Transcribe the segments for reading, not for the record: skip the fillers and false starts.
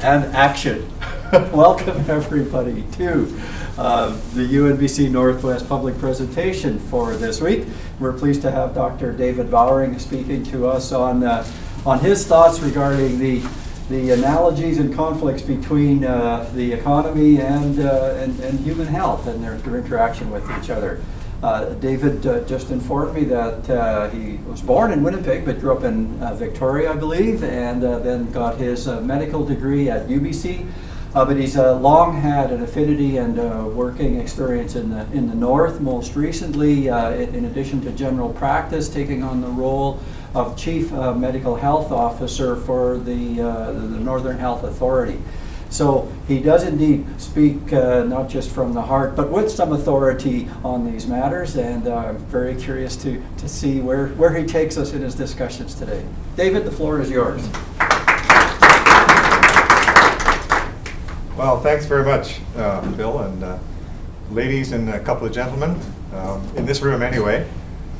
and action. Welcome everybody to the UNBC Northwest public presentation for this week. We're pleased to have Dr. David Bowering speaking to us on his thoughts regarding the analogies and conflicts between the economy and human health and their interaction with each other. David just informed me that he was born in Winnipeg but grew up in Victoria, I believe, and then got his medical degree at UBC. But he's long had an affinity and working experience in the North, most recently, in addition to general practice, taking on the role of Chief Medical Health Officer for the Northern Health Authority. So he does indeed speak not just from the heart, but with some authority on these matters, and I'm very curious to see where he takes us in his discussions today. David, the floor is yours. Well, thanks very much, Bill, and ladies and a couple of gentlemen, in this room anyway.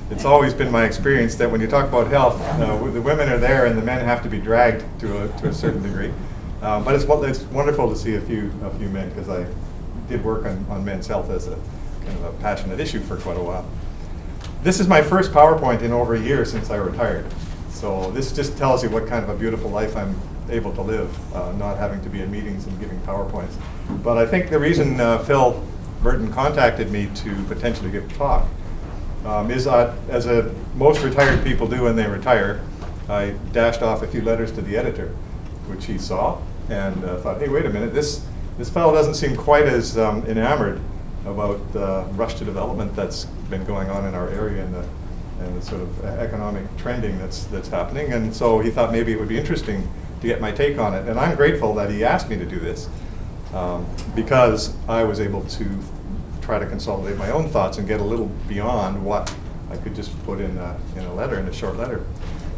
It's always been my experience that when you talk about health, the women are there and the men have to be dragged to a certain degree. But it's wonderful to see a few men, because I did work on men's health as a kind of a passionate issue for quite a while. This is my first PowerPoint in over a year since I retired. So this just tells you what kind of a beautiful life I'm able to live, not having to be in meetings and giving PowerPoints. But I think the reason Phil Burton contacted me to potentially give a talk is as most retired people do when they retire, I dashed off a few letters to the editor, which he saw, and thought, hey, wait a minute, this fellow doesn't seem quite as enamored about the rush to development that's been going on in our area and the sort of economic trending that's happening. And so he thought maybe it would be interesting to get my take on it. And I'm grateful that he asked me to do this, because I was able to try to consolidate my own thoughts and get a little beyond what I could just put in a letter, in a short letter.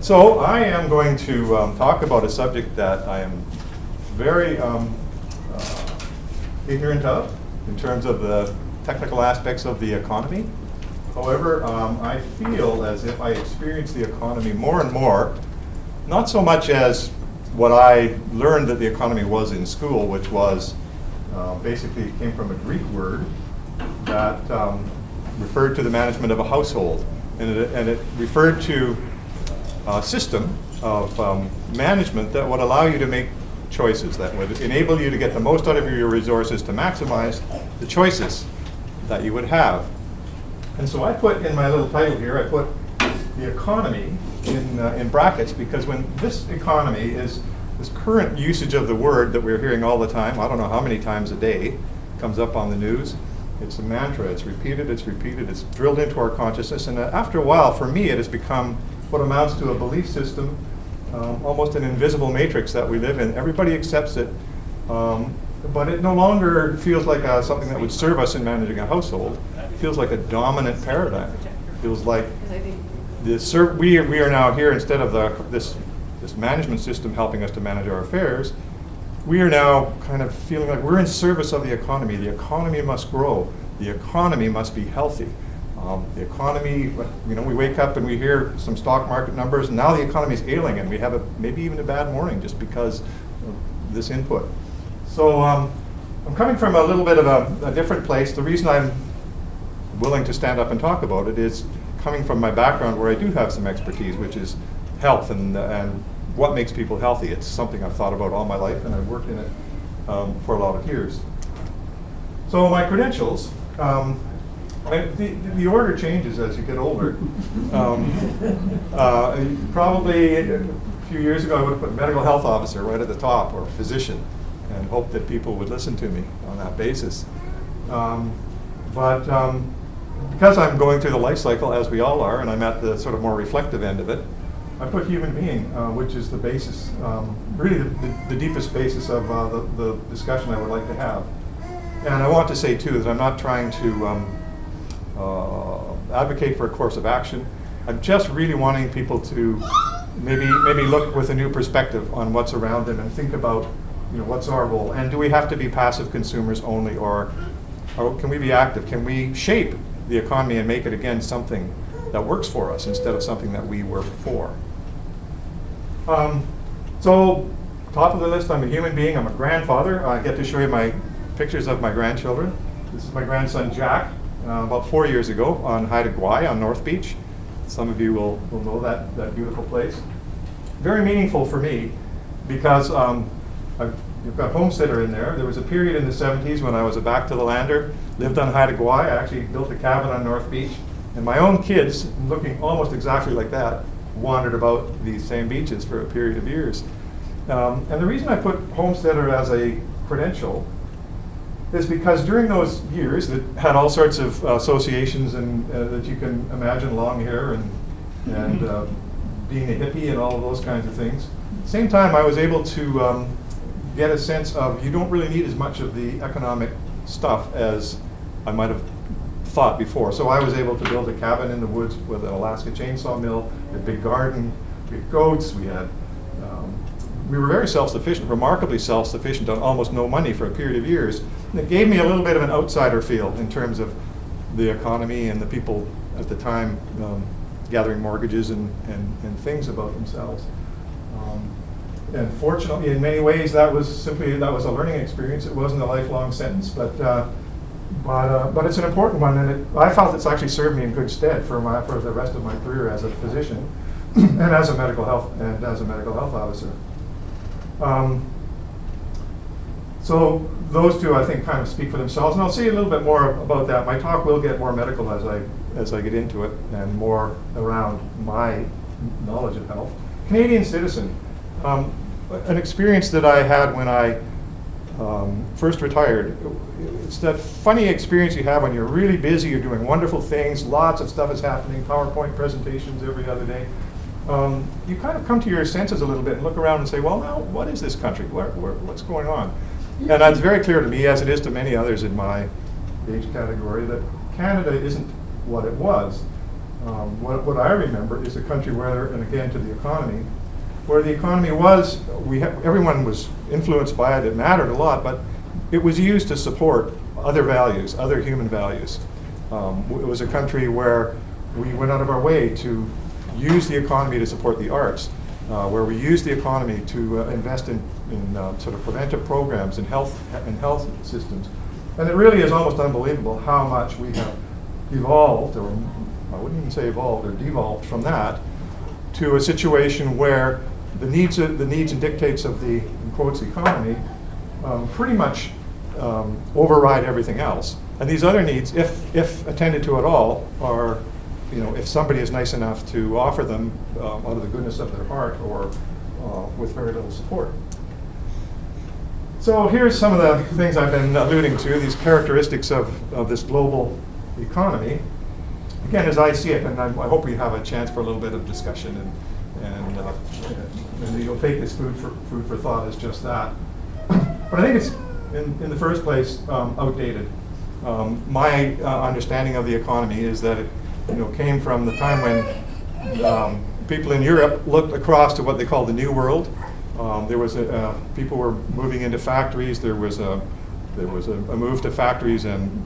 So I am going to talk about a subject that I am very ignorant of in terms of the technical aspects of the economy. However, I feel as if I experience the economy more and more, not so much as what I learned that the economy was in school, which was basically it came from a Greek word that referred to the management of a household, and it referred to a system of management that would allow you to make choices, that would enable you to get the most out of your resources to maximize the choices that you would have. And so I put in my little title here, I put the economy in brackets, because when this economy is this current usage of the word that we're hearing all the time, I don't know how many times a day, comes up on the news. It's a mantra, it's repeated, it's drilled into our consciousness, and after a while, for me, it has become what amounts to a belief system, almost an invisible matrix that we live in. Everybody accepts it, but it no longer feels like something that would serve us in managing a household. It feels like a dominant paradigm. It feels like we are now here, instead of this management system helping us to manage our affairs, we are now kind of feeling like we're in service of the economy. The economy must grow. The economy must be healthy. The economy, we wake up and we hear some stock market numbers, and now the economy is ailing, and we have maybe even a bad morning just because of this input. So I'm coming from a little bit of a different place. The reason I'm willing to stand up and talk about it is coming from my background, where I do have some expertise, which is health and what makes people healthy. It's something I've thought about all my life, and I've worked in it for a lot of years. So my credentials, the order changes as you get older. Probably a few years ago I would have put medical health officer right at the top, or physician, and hoped that people would listen to me on that basis. But because I'm going through the life cycle, as we all are, and I'm at the sort of more reflective end of it, I put human being, which is the basis, really the deepest basis of the discussion I would like to have. And I want to say, too, that I'm not trying to advocate for a course of action. I'm just really wanting people to maybe look with a new perspective on what's around them and think about, what's our role? And do we have to be passive consumers only, or can we be active? Can we shape the economy and make it, again, something that works for us instead of something that we work for? So top of the list, I'm a human being. I'm a grandfather. I get to show you my pictures of my grandchildren. This is my grandson Jack, about 4 years ago on Haida Gwaii on North Beach. Some of you will know that beautiful place. Very meaningful for me because you've got homesteader in there. There was a period in the 70s when I was a back-to-the-lander, lived on Haida Gwaii. I actually built a cabin on North Beach. And my own kids, looking almost exactly like that, wandered about these same beaches for a period of years. And the reason I put homesteader as a credential is because during those years that had all sorts of associations and that you can imagine, long hair and being a hippie and all of those kinds of things. At the same time, I was able to get a sense of you don't really need as much of the economic stuff as I might have thought before. So I was able to build a cabin in the woods with an Alaska chainsaw mill, a big garden, we had goats, we were very self-sufficient, remarkably self-sufficient on almost no money for a period of years. And it gave me a little bit of an outsider feel in terms of the economy and the people at the time gathering mortgages and things about themselves. And fortunately, in many ways, that was a learning experience. It wasn't a lifelong sentence, but it's an important one, and I felt it's actually served me in good stead for the rest of my career as a physician and as a medical health officer. So those two, I think, kind of speak for themselves, and I'll say a little bit more about that. My talk will get more medical as I get into it, and more around my knowledge of health. Canadian citizen, an experience that I had when I first retired. It's that funny experience you have when you're really busy, you're doing wonderful things, lots of stuff is happening, PowerPoint presentations every other day. You kind of come to your senses a little bit and look around and say, well, now, what is this country? What's going on? And it's very clear to me, as it is to many others in my age category, that Canada isn't what it was. What I remember is a country where, and again to the economy, where the economy was, everyone was influenced by it, it mattered a lot, but it was used to support other values, other human values. It was a country where we went out of our way to use the economy to support the arts, where we used the economy to invest in sort of preventive programs and health systems. And it really is almost unbelievable how much we have evolved, or I wouldn't even say evolved, or devolved from that to a situation where the needs and dictates of the, in quotes, economy pretty much override everything else. And these other needs, if attended to at all, are, if somebody is nice enough to offer them out of the goodness of their heart or with very little support. So here's some of the things I've been alluding to, these characteristics of this global economy. Again, as I see it, and I hope we have a chance for a little bit of discussion, and you'll take this food for thought as just that. But I think it's, in the first place, outdated. My understanding of the economy is that it came from the time when people in Europe looked across to what they call the New World. There was people were moving into factories. There was a move to factories and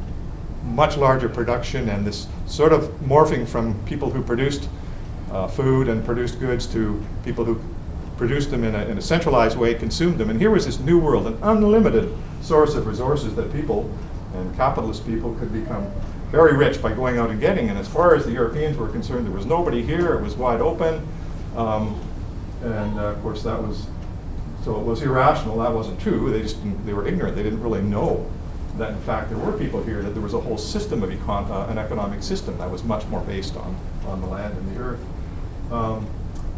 much larger production, and this sort of morphing from people who produced food and produced goods to people who produced them in a centralized way, consumed them. And here was this new world, an unlimited source of resources that people, and capitalist people, could become very rich by going out and getting. And as far as the Europeans were concerned, there was nobody here. It was wide open. Of course, it was irrational. That wasn't true. They were ignorant. They didn't really know that, in fact, there were people here, that there was a whole system of an economic system that was much more based on the land and the earth.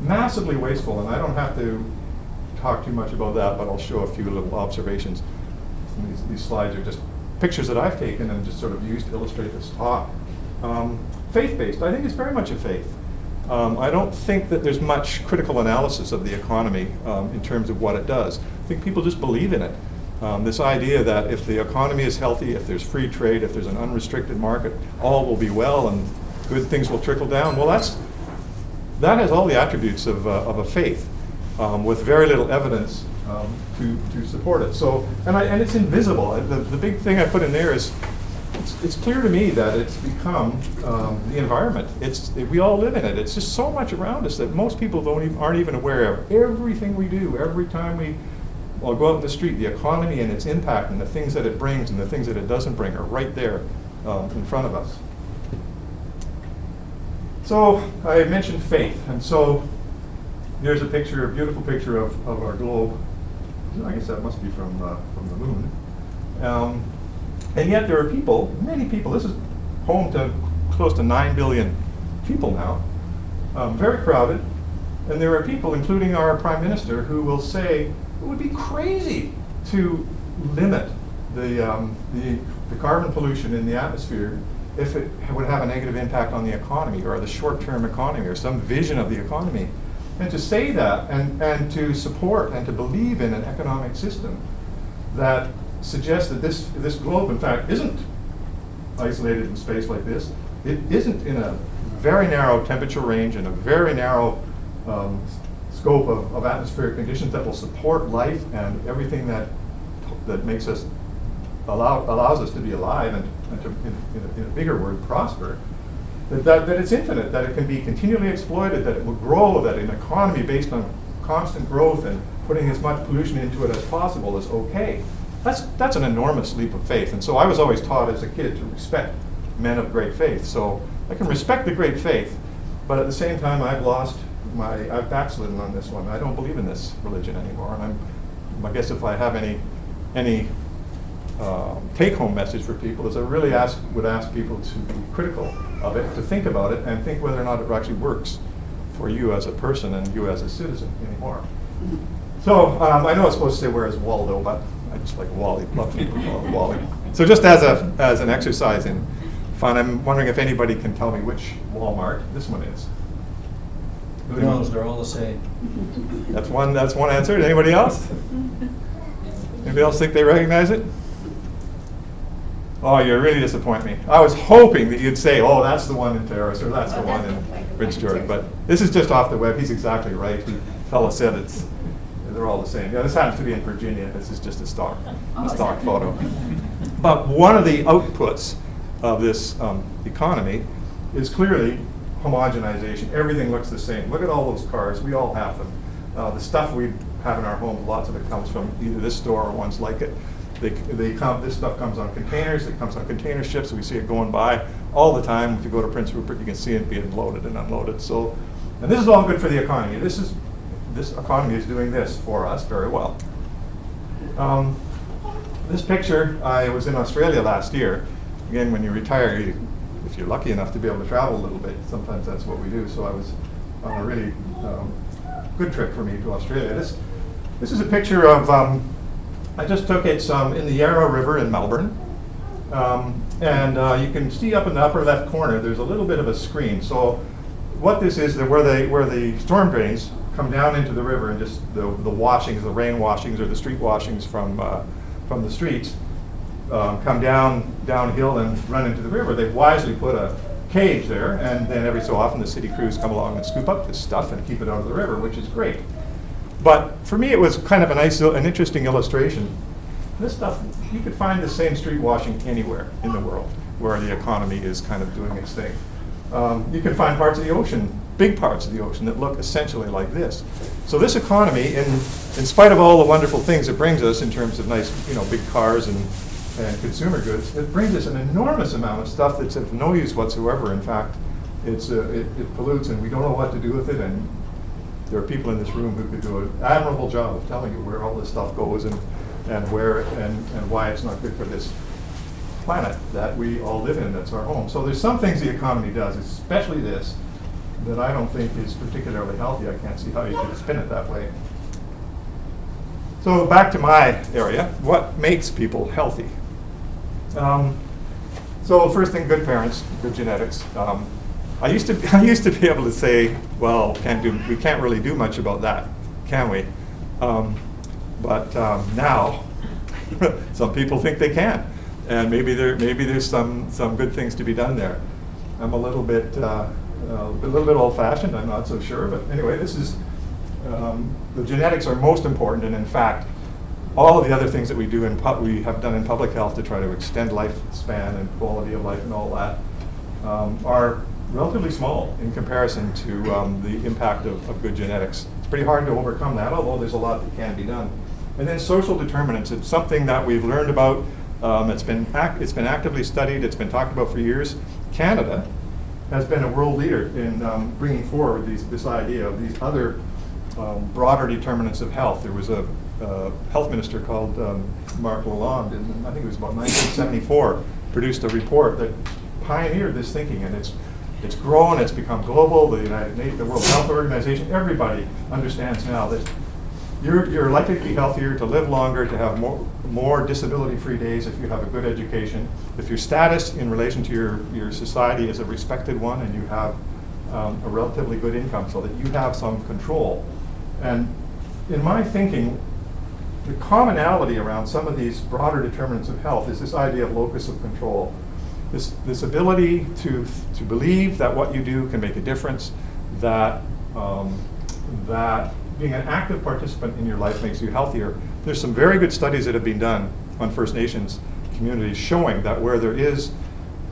Massively wasteful, and I don't have to talk too much about that, but I'll show a few little observations. These slides are just pictures that I've taken and just sort of used to illustrate this talk. Faith-based, I think it's very much a faith. I don't think that there's much critical analysis of the economy in terms of what it does. I think people just believe in it. This idea that if the economy is healthy, if there's free trade, if there's an unrestricted market, all will be well and good things will trickle down. Well, that has all the attributes of a faith, with very little evidence to support it. So, and it's invisible. The big thing I put in there is, it's clear to me that it's become the environment. We all live in it. It's just so much around us that most people aren't even aware of everything we do. Every time we I'll go out in the street, the economy and its impact and the things that it brings and the things that it doesn't bring are right there in front of us. So I mentioned faith, and so here's a picture, a beautiful picture of our globe. I guess that must be from the moon. And yet there are people, many people, this is home to close to 9 billion people now, very crowded, and there are people, including our Prime Minister, who will say it would be crazy to limit the carbon pollution in the atmosphere if it would have a negative impact on the economy or the short-term economy or some vision of the economy. And to say that and to support and to believe in an economic system that suggests that this globe, in fact, isn't isolated in space like this. It isn't in a very narrow temperature range and a very narrow scope of atmospheric conditions that will support life and everything that makes us allows us to be alive and to, in a bigger word, prosper. That it's infinite, that it can be continually exploited, that it will grow, that an economy based on constant growth and putting as much pollution into it as possible is okay. That's an enormous leap of faith. And so I was always taught as a kid to respect men of great faith. So I can respect the great faith, but at the same time I've backslidden on this one. I don't believe in this religion anymore. And I guess if I have any take-home message for people is I really would ask people to be critical of it, to think about it, and think whether or not it actually works for you as a person and you as a citizen anymore. So I know it's supposed to say where is Waldo, but I just like Wally. Love people call it Wally. So just as an exercise in fun, I'm wondering if anybody can tell me which Walmart this one is. Who knows? They're all the same. That's one answer. Anybody else? Anybody else think they recognize it? Oh, you really disappoint me. I was hoping that you'd say, oh, that's the one in Terrace, or that's the one in Rich George. But this is just off the web. He's exactly right. The fellow said they're all the same. Yeah, this happens to be in Virginia. This is just a stock photo. But one of the outputs of this economy is clearly homogenization. Everything looks the same. Look at all those cars. We all have them. The stuff we have in our homes, lots of it comes from either this store or ones like it. This stuff comes on containers. It comes on container ships. We see it going by all the time. If you go to Prince Rupert, you can see it being loaded and unloaded. So, and this is all good for the economy. This economy is doing this for us very well. This picture, I was in Australia last year. Again, when you retire, if you're lucky enough to be able to travel a little bit, sometimes that's what we do. So I was on a really good trip for me to Australia. This is a picture of. I just took it in the Yarra River in Melbourne. And you can see up in the upper left corner, there's a little bit of a screen. So what this is, where the storm drains come down into the river and just the washings, the rain washings or the street washings from the streets come downhill and run into the river. They've wisely put a cage there, and then every so often the city crews come along and scoop up this stuff and keep it out of the river, which is great. But for me, it was kind of an interesting illustration. This stuff, you could find the same street washing anywhere in the world where the economy is kind of doing its thing. You can find parts of the ocean, big parts of the ocean, that look essentially like this. So this economy, in spite of all the wonderful things it brings us in terms of nice, big cars and consumer goods, it brings us an enormous amount of stuff that's of no use whatsoever. In fact, it pollutes, and we don't know what to do with it. And there are people in this room who could do an admirable job of telling you where all this stuff goes and where and why it's not good for this planet that we all live in, that's our home. So there's some things the economy does, especially this, that I don't think is particularly healthy. I can't see how you could spin it that way. So back to my area, what makes people healthy? So first thing, good parents, good genetics. I used to be able to say, well, we can't really do much about that, can we? But now, some people think they can, and maybe there's some good things to be done there. I'm a little bit old-fashioned. I'm not so sure, but anyway, this is the genetics are most important, and in fact, all of the other things that we have done in public health to try to extend lifespan and quality of life and all that are relatively small in comparison to the impact of good genetics. It's pretty hard to overcome that, although there's a lot that can be done. And then social determinants. It's something that we've learned about. It's been actively studied. It's been talked about for years. Canada has been a world leader in bringing forward this idea of these other broader determinants of health. There was a health minister called Marc Lalonde, in, I think it was about 1974, produced a report that pioneered this thinking, and it's grown, it's become global. The United Nations, the World Health Organization, everybody understands now that you're likely to be healthier, to live longer, to have more disability-free days if you have a good education, if your status in relation to your society is a respected one, and you have a relatively good income, so that you have some control. And in my thinking, the commonality around some of these broader determinants of health is this idea of locus of control. This ability to believe that what you do can make a difference, that being an active participant in your life makes you healthier. There's some very good studies that have been done on First Nations communities showing that where there is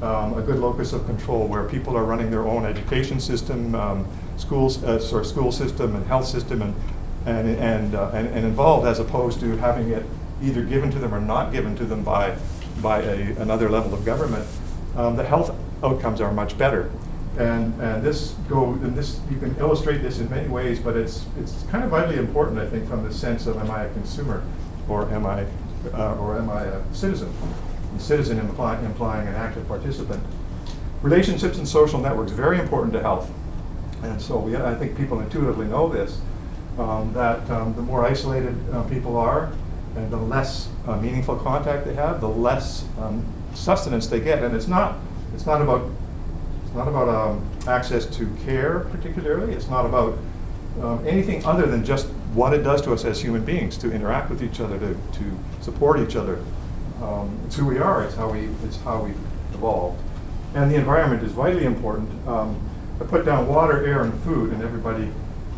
a good locus of control, where people are running their own education system, school system and health system, and involved, as opposed to having it either given to them or not given to them by another level of government, the health outcomes are much better. And this you can illustrate this in many ways, but it's kind of vitally important, I think, from the sense of, am I a consumer or am I a citizen? And citizen implying an active participant. Relationships and social networks, very important to health. And so I think people intuitively know this, that the more isolated people are, and the less meaningful contact they have, the less sustenance they get. And it's not about access to care particularly. It's not about anything other than just what it does to us as human beings, to interact with each other, to support each other. It's who we are. It's how we've evolved. And the environment is vitally important. I put down water, air, and food, and everybody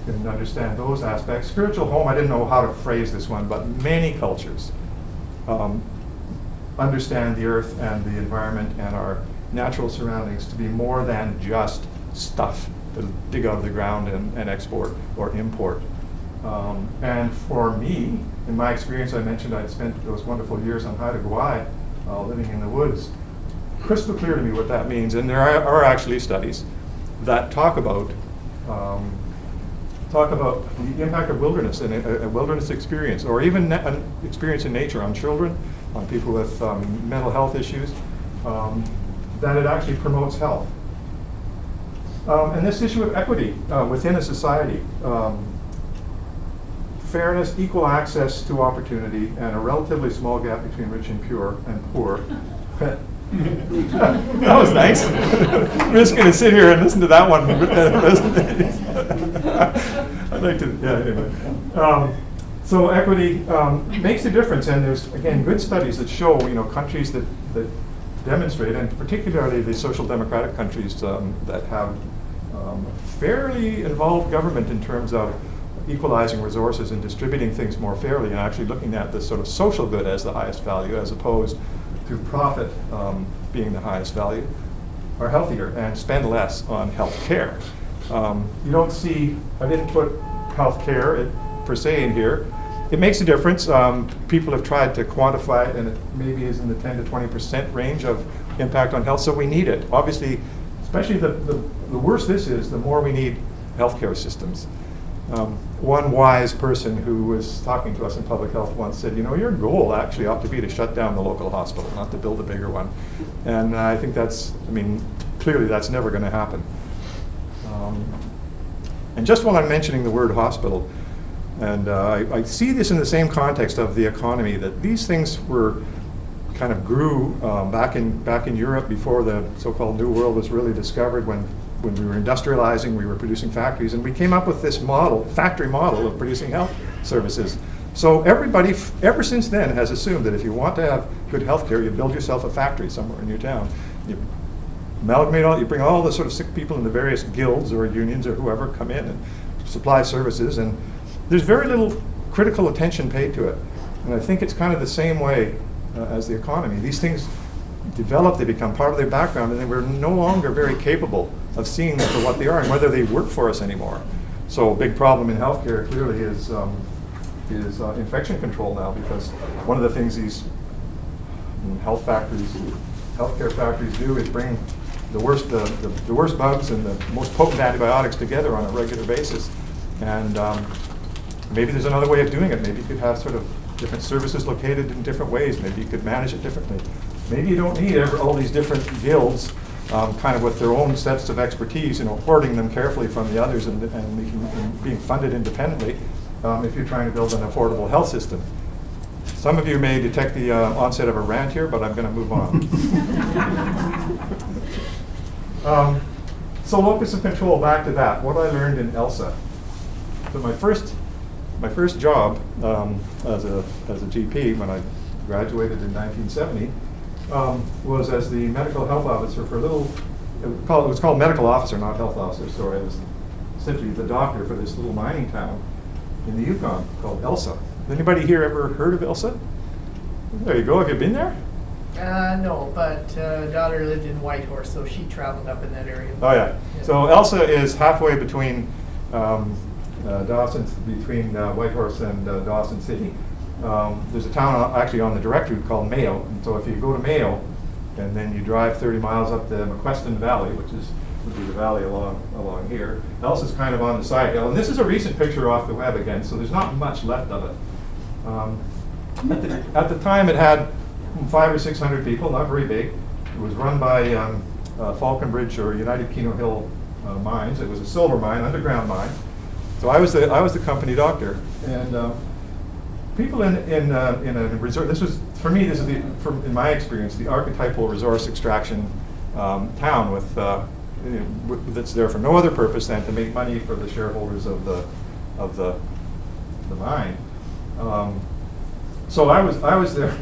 can understand those aspects. Spiritual home, I didn't know how to phrase this one, but many cultures understand the earth and the environment and our natural surroundings to be more than just stuff to dig out of the ground and export or import. And for me, in my experience, I mentioned I'd spent those wonderful years on Haida Gwaii, living in the woods. Crystal clear to me what that means, and there are actually studies that talk about the impact of wilderness and a wilderness experience, or even an experience in nature on children, on people with mental health issues, that it actually promotes health. And this issue of equity within a society, fairness, equal access to opportunity, and a relatively small gap between rich and poor. That was nice. I'm just going to sit here and listen to that one. I'd like to, yeah, anyway. So equity makes a difference, and there's, again, good studies that show, countries that demonstrate, and particularly the social democratic countries that have fairly involved government in terms of equalizing resources and distributing things more fairly, and actually looking at the sort of social good as the highest value, as opposed to profit being the highest value, are healthier and spend less on health care. You don't see, I didn't put health care per se in here. It makes a difference. People have tried to quantify it, and it maybe is in the 10 to 20% range of impact on health, so we need it. Obviously, especially the worse this is, the more we need healthcare systems. One wise person who was talking to us in public health once said, your goal actually ought to be to shut down the local hospital, not to build a bigger one. And I think clearly that's never going to happen. And just while I'm mentioning the word hospital, and I see this in the same context of the economy, that these things kind of grew back in Europe before the so-called New World was really discovered. When we were industrializing, we were producing factories, and we came up with this factory model of producing health services. So everybody, ever since then, has assumed that if you want to have good health care, you build yourself a factory somewhere in your town. You amalgamate you bring all the sort of sick people into various guilds or unions or whoever come in and supply services, and there's very little critical attention paid to it. And I think it's kind of the same way as the economy. These things develop, they become part of their background, and then we're no longer very capable of seeing them for what they are and whether they work for us anymore. So a big problem in healthcare clearly is infection control now, because one of the things these healthcare factories do is bring the worst bugs and the most potent antibiotics together on a regular basis. And maybe there's another way of doing it. Maybe you could have sort of different services located in different ways. Maybe you could manage it differently. Maybe you don't need all these different guilds kind of with their own sets of expertise, hoarding them carefully from the others and being funded independently if you're trying to build an affordable health system. Some of you may detect the onset of a rant here, but I'm going to move on. So locus of control, back to that. What I learned in ELSA. So my first job as a GP when I graduated in 1970 was as the medical health officer for a little, it was called medical officer, not health officer, so I was essentially the doctor for this little mining town in the Yukon called ELSA. Anybody here ever heard of ELSA? There you go. Have you been there? No, but daughter lived in Whitehorse, so she traveled up in that area. Oh yeah. So ELSA is halfway between between Whitehorse and Dawson City. There's a town actually on the direct route called Mayo. And so if you go to Mayo and then you drive 30 miles up the McQuestion Valley, would be the valley along here, ELSA is kind of on the side hill. And this is a recent picture off the web again, so there's not much left of it. At the time, it had 500 or 600 people, not very big. It was run by Falconbridge or United Keno Hill Mines. It was a silver mine, underground mine. So I was the company doctor, and people in a resort. This was, for me, this is in my experience, the archetypal resource extraction town with that's there for no other purpose than to make money for the shareholders of the mine. So I was there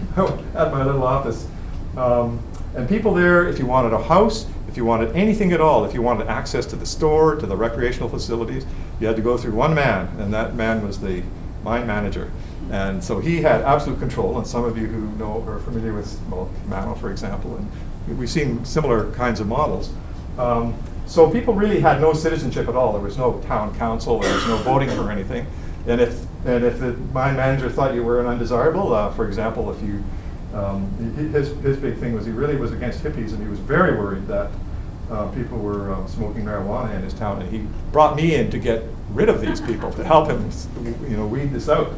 at my little office, and people there, if you wanted a house, if you wanted anything at all, if you wanted access to the store, to the recreational facilities, you had to go through one man, and that man was the mine manager. And so he had absolute control, and some of you who know are familiar with, Mano, for example, and we've seen similar kinds of models. So people really had no citizenship at all. There was no town council, there was no voting for anything. And if the mine manager thought you were an undesirable, for example, if you, his big thing was he really was against hippies, and he was very worried that people were smoking marijuana in his town, and he brought me in to get rid of these people, to help him, weed this out.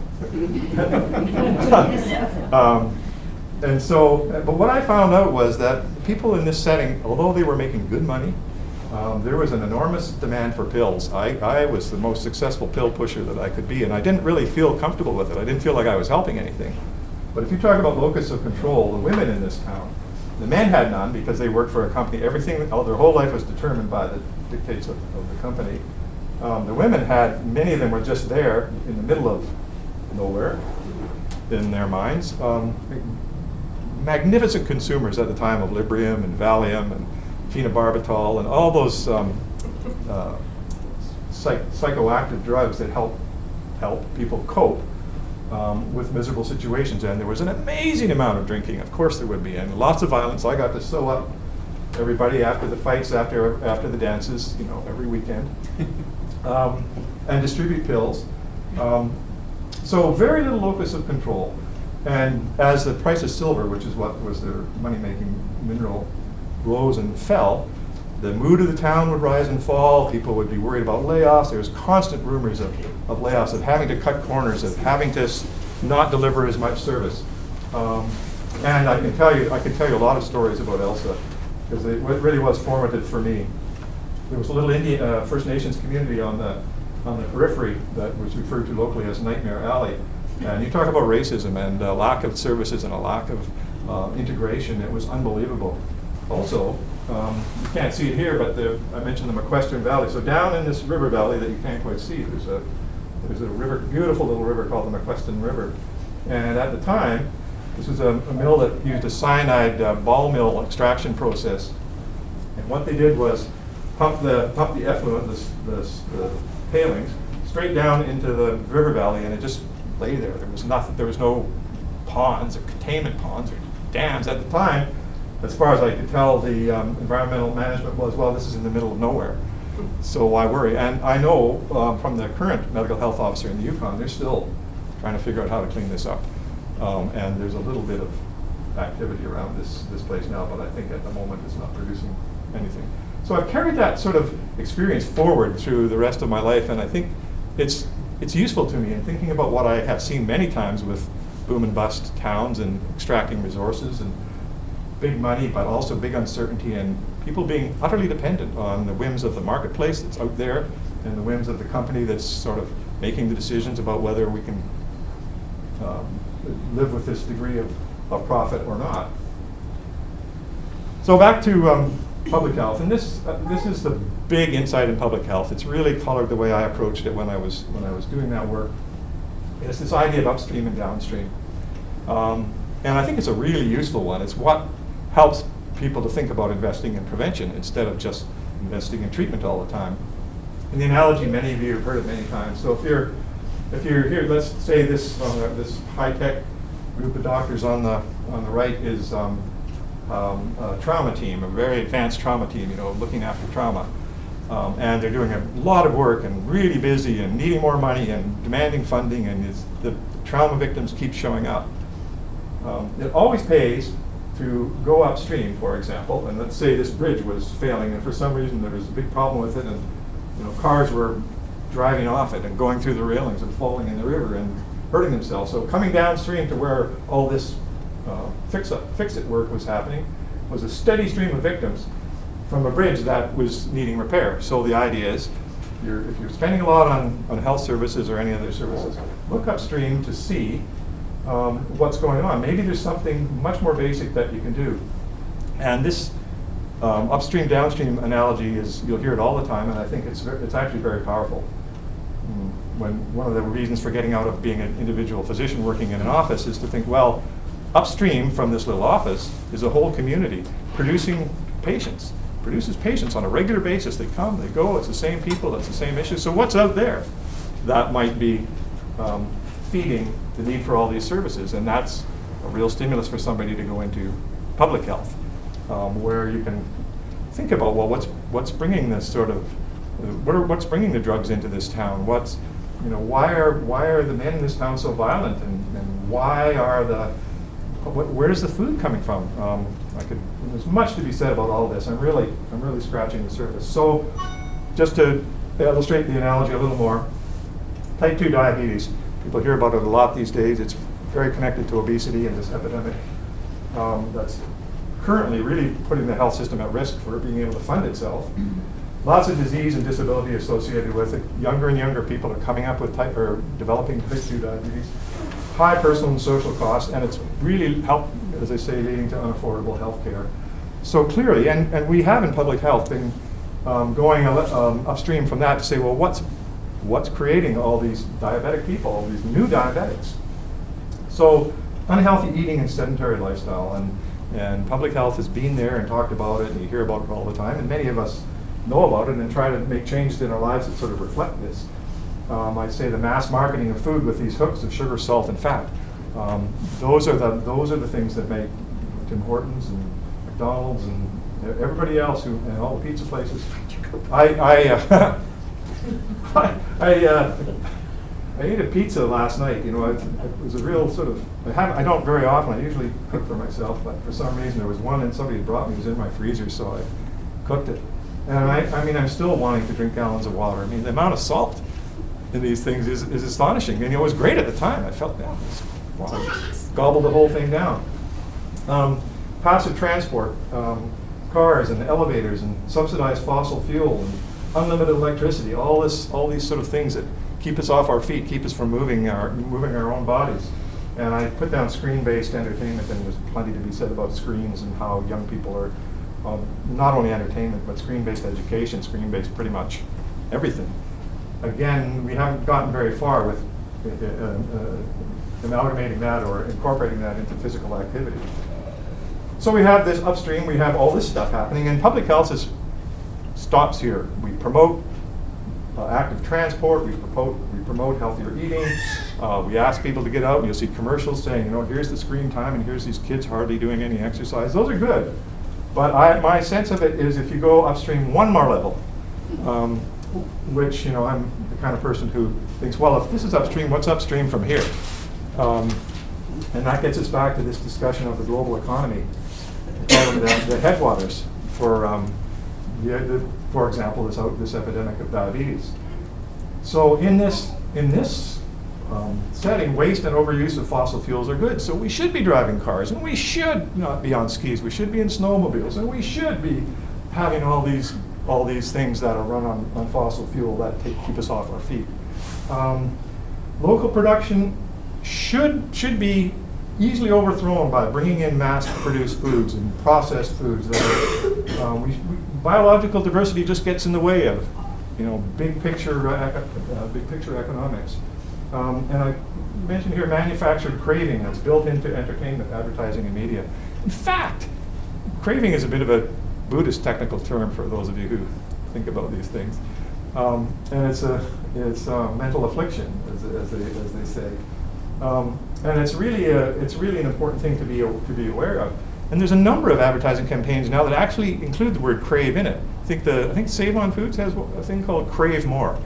And so, but what I found out was that people in this setting, although they were making good money, there was an enormous demand for pills. I was the most successful pill pusher that I could be, and I didn't really feel comfortable with it. I didn't feel like I was helping anything. But if you talk about locus of control, the women in this town, the men had none because they worked for a company. Everything, their whole life was determined by the dictates of the company. The women had, many of them were just there in the middle of nowhere in their minds. Magnificent consumers at the time of Librium and Valium and phenobarbital and all those psychoactive drugs that help people cope with miserable situations. And there was an amazing amount of drinking, of course there would be, and lots of violence. I got to sew up everybody after the fights, after the dances, every weekend, and distribute pills. So very little locus of control. And as the price of silver, which is what was their money-making mineral, rose and fell, the mood of the town would rise and fall. People would be worried about layoffs. There was constant rumors of layoffs, of having to cut corners, of having to not deliver as much service. And I can tell you a lot of stories about ELSA, because it really was formative for me. There was a little Indian First Nations community on the periphery that was referred to locally as Nightmare Alley. And you talk about racism and a lack of services and a lack of integration. It was unbelievable. Also, you can't see it here, but I mentioned the McQuestion Valley. So down in this river valley that you can't quite see, there's a river, beautiful little river called the McQuestion River. And at the time, this was a mill that used a cyanide ball mill extraction process. And what they did was pump the effluent, the tailings, straight down into the river valley, and it just lay there. There was nothing. There was no ponds or containment ponds or dams at the time. As far as I could tell, the environmental management was, well, this is in the middle of nowhere, so why worry? And I know from the current medical health officer in the Yukon, they're still trying to figure out how to clean this up. And there's a little bit of activity around this place now, but I think at the moment it's not producing anything. So I've carried that sort of experience forward through the rest of my life, and I think it's useful to me in thinking about what I have seen many times with boom and bust towns and extracting resources and big money, but also big uncertainty and people being utterly dependent on the whims of the marketplace that's out there and the whims of the company that's sort of making the decisions about whether we can live with this degree of profit or not. So back to public health, and this is the big insight in public health. It's really colored the way I approached it when I was doing that work. It's this idea of upstream and downstream. And I think it's a really useful one. It's what helps people to think about investing in prevention instead of just investing in treatment all the time. And the analogy, many of you have heard it many times. So if you're here, let's say this high-tech group of doctors on the right is a trauma team, a very advanced trauma team, looking after trauma. And they're doing a lot of work and really busy and needing more money and demanding funding, and the trauma victims keep showing up. It always pays to go upstream, for example, and let's say this bridge was failing and for some reason there was a big problem with it, and cars were driving off it and going through the railings and falling in the river and hurting themselves. So coming downstream to where all this fix-it work was happening was a steady stream of victims from a bridge that was needing repair. So the idea is, if you're spending a lot on health services or any other services, look upstream to see what's going on. Maybe there's something much more basic that you can do. And this upstream downstream analogy you'll hear it all the time, and I think it's actually very powerful. When one of the reasons for getting out of being an individual physician working in an office is to think, well, upstream from this little office is a whole community producing patients. Produces patients on a regular basis. They come, they go, it's the same people, it's the same issues. So what's out there that might be feeding the need for all these services? And that's a real stimulus for somebody to go into public health, where you can think about, well, what's bringing this sort of, what's bringing the drugs into this town? Why are the men in this town so violent, and why are where is the food coming from? There's much to be said about all this. I'm really scratching the surface. So, just to illustrate the analogy a little more, type 2 diabetes. People hear about it a lot these days. It's very connected to obesity and this epidemic that's currently really putting the health system at risk for being able to fund itself. Lots of disease and disability associated with it. Younger and younger people are coming up with developing type 2 diabetes. High personal and social costs, and it's really helped, as I say, leading to unaffordable health care. So clearly, and we have in public health been going upstream from that to say, well, what's creating all these diabetic people, all these new diabetics? So unhealthy eating and sedentary lifestyle, and public health has been there and talked about it, and you hear about it all the time, and many of us know about it and try to make changes in our lives that sort of reflect this. I'd say the mass marketing of food with these hooks of sugar, salt, and fat. Those are the things that make Tim Hortons and McDonald's and everybody else and all the pizza places. I ate a pizza last night. It was a real sort of. I don't very often. I usually cook for myself, but for some reason there was one and somebody had brought me. It was in my freezer, so I cooked it. And I'm still wanting to drink gallons of water. The amount of salt in these things is astonishing. And it was great at the time. I felt, gobbled the whole thing down. Passive transport, cars and elevators and subsidized fossil fuel and unlimited electricity, all these sort of things that keep us off our feet, keep us from moving our own bodies. And I put down screen-based entertainment, and there's plenty to be said about screens and how young people are not only entertainment, but screen-based education, screen-based pretty much everything. Again, we haven't gotten very far with amalgamating that or incorporating that into physical activity. So we have this upstream, we have all this stuff happening, and public health stops here. We promote active transport, we promote healthier eating, we ask people to get out, and you'll see commercials saying, here's the screen time, and here's these kids hardly doing any exercise. Those are good. But my sense of it is if you go upstream one more level, which, you know, I'm the kind of person who thinks, well, if this is upstream, what's upstream from here? And that gets us back to this discussion of the global economy. We call them the headwaters for example, this epidemic of diabetes. So in this setting, waste and overuse of fossil fuels are good. So we should be driving cars, and we should not be on skis. We should be in snowmobiles, and we should be having all these things that are run on fossil fuel that keep us off our feet. Local production should be easily overthrown by bringing in mass-produced foods and processed foods. Biological diversity just gets in the way of, you know, big picture economics. And I mentioned here manufactured craving that's built into entertainment, advertising, and media. In fact, craving is a bit of a Buddhist technical term for those of you who think about these things. And it's a mental affliction, as they say. And it's really an important thing to be aware of. And there's a number of advertising campaigns now that actually include the word crave in it. I think Save On Foods has a thing called Crave More.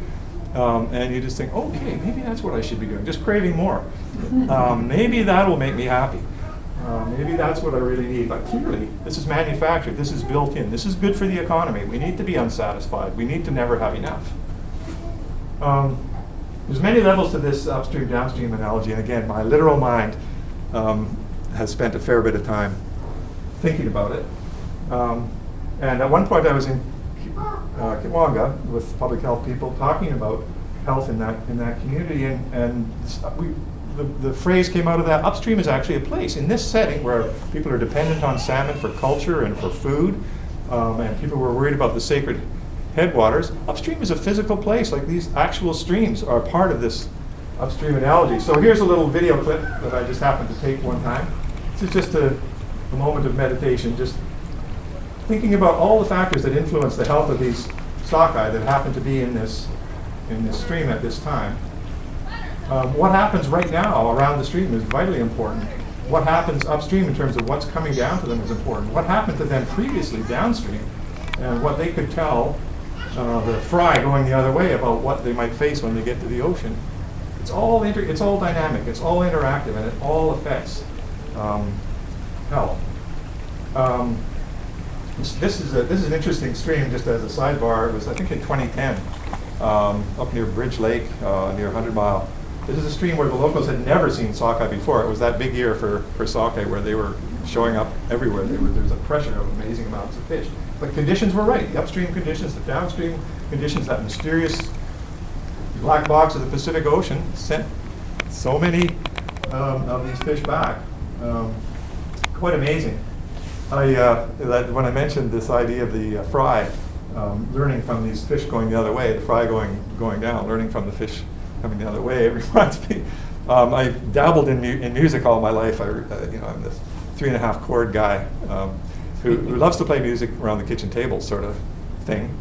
And you just think, okay, maybe that's what I should be doing, just craving more. Maybe that will make me happy. Maybe that's what I really need. But clearly, this is manufactured, this is built in, this is good for the economy. We need to be unsatisfied. We need to never have enough. There's many levels to this upstream, downstream analogy, and again, my literal mind has spent a fair bit of time thinking about it. And at one point I was in Kiwanga with public health people talking about health in that community, and the phrase came out of that, upstream is actually a place. In this setting where people are dependent on salmon for culture and for food, and people were worried about the sacred headwaters, upstream is a physical place. Like these actual streams are part of this upstream analogy. So here's a little video clip that I just happened to take one time. This is just a moment of meditation, just thinking about all the factors that influence the health of these sockeye that happen to be in this stream at this time. What happens right now around the stream is vitally important. What happens upstream in terms of what's coming down to them is important. What happened to them previously downstream, and what they could tell the fry going the other way about what they might face when they get to the ocean. It's all dynamic, it's all interactive, and it all affects health. This is an interesting stream, just as a sidebar. It was, I think, in 2010, up near Bridge Lake, near 100 Mile. This is a stream where the locals had never seen sockeye before. It was that big year for sockeye where they were showing up everywhere. There was a pressure of amazing amounts of fish. But conditions were right. The upstream conditions, the downstream conditions, that mysterious black box of the Pacific Ocean sent so many of these fish back. Quite amazing. When I mentioned this idea of the fry, learning from these fish going the other way, the fry going down, learning from the fish coming the other way, it reminds me. I dabbled in music all my life. I'm this 3.5 chord guy who loves to play music around the kitchen table, sort of thing.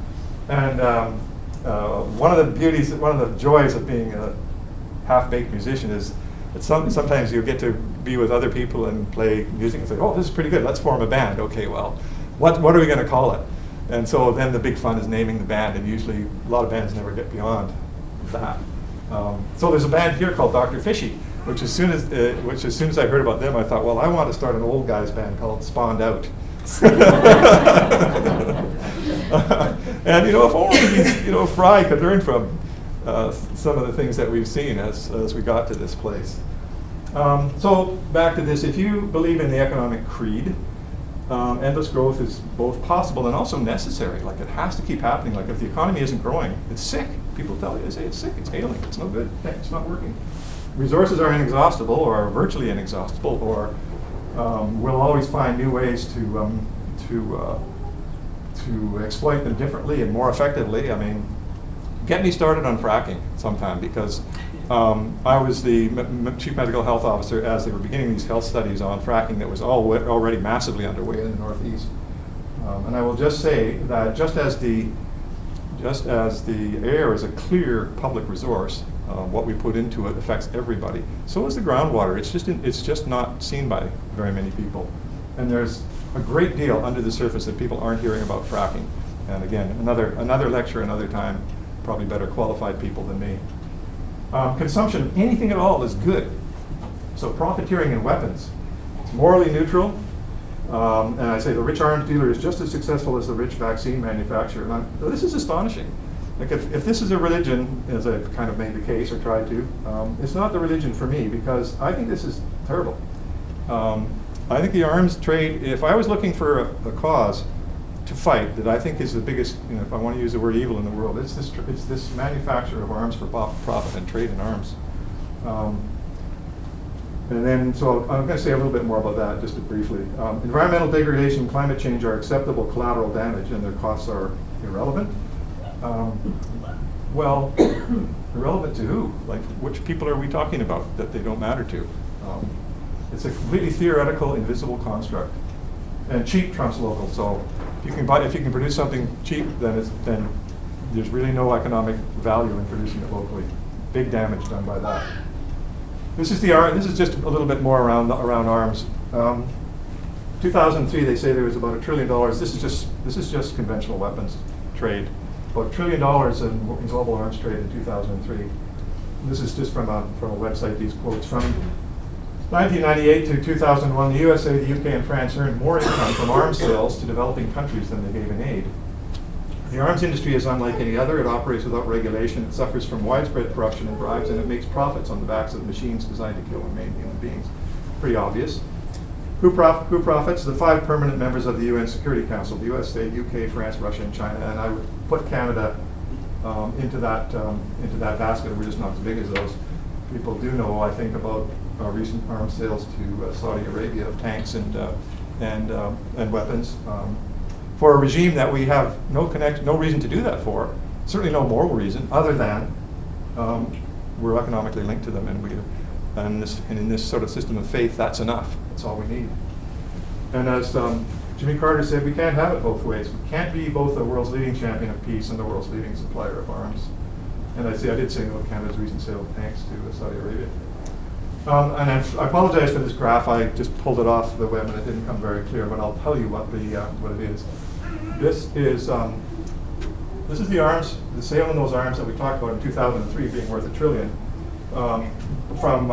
And one of the joys of being a half-baked musician is that sometimes you get to be with other people and play music and say, oh, this is pretty good, let's form a band. Okay, well, what are we going to call it? And so then the big fun is naming the band, and usually a lot of bands never get beyond that. So there's a band here called Dr. Fishy, which as soon as I heard about them, I thought, well, I want to start an old guys band called Spawned Out. And if only Fry could learn from some of the things that we've seen as we got to this place. So back to this, if you believe in the economic creed, endless growth is both possible and also necessary. Like, it has to keep happening. Like, if the economy isn't growing, it's sick. People tell you, they say it's sick, it's ailing, it's no good, it's not working. Resources are inexhaustible, or virtually inexhaustible, or we'll always find new ways to exploit them differently and more effectively. I mean, get me started on fracking sometime, because I was the chief medical health officer as they were beginning these health studies on fracking that was already massively underway in the Northeast. And I will just say that just as the air is a clear public resource, what we put into it affects everybody. So is the groundwater. It's just not seen by very many people. And there's a great deal under the surface that people aren't hearing about fracking. And again, another lecture, another time. probably better qualified people than me. Consumption of anything at all is good. So profiteering in weapons, it's morally neutral. And I say the rich arms dealer is just as successful as the rich vaccine manufacturer. This is astonishing. Like if this is a religion, as I've kind of made the case or tried to, it's not the religion for me, because I think this is terrible. I think the arms trade, if I was looking for a cause to fight that I think is the biggest, if I want to use the word evil in the world, it's this manufacture of arms for profit and trade in arms. And then, so I'm going to say a little bit more about that just briefly. Environmental degradation and climate change are acceptable collateral damage, and their costs are irrelevant. Well, irrelevant to who? Like, which people are we talking about that they don't matter to? It's a completely theoretical, invisible construct. And cheap trumps local. So if you can produce something cheap, then there's really no economic value in producing it locally. Big damage done by that. This is just a little bit more around arms. 2003, they say there was about $1 trillion. This is just conventional weapons trade. About $1 trillion in global arms trade in 2003. This is just from a website. These quotes from 1998 to 2001. The USA, the UK, and France earned more income from arms sales to developing countries than they gave in aid. The arms industry is unlike any other. It operates without regulation. It suffers from widespread corruption and bribes, and it makes profits on the backs of machines designed to kill and maim human beings. Pretty obvious. Who profits? The 5 permanent members of the UN Security Council: the USA, UK, France, Russia, and China. And I would put Canada into that basket. We're just not as big as those. People do know, I think, about recent arms sales to Saudi Arabia of tanks and weapons. For a regime that we have no reason to do that for, certainly no moral reason, other than we're economically linked to them, and in this sort of system of faith, that's enough. That's all we need. And as Jimmy Carter said, we can't have it both ways. We can't be both the world's leading champion of peace and the world's leading supplier of arms. And I did say no to Canada's recent sale of tanks to Saudi Arabia. And I apologize for this graph. I just pulled it off the web and it didn't come very clear, but I'll tell you what it is. This is the arms, the sale in those arms that we talked about in 2003 being worth $1 trillion. From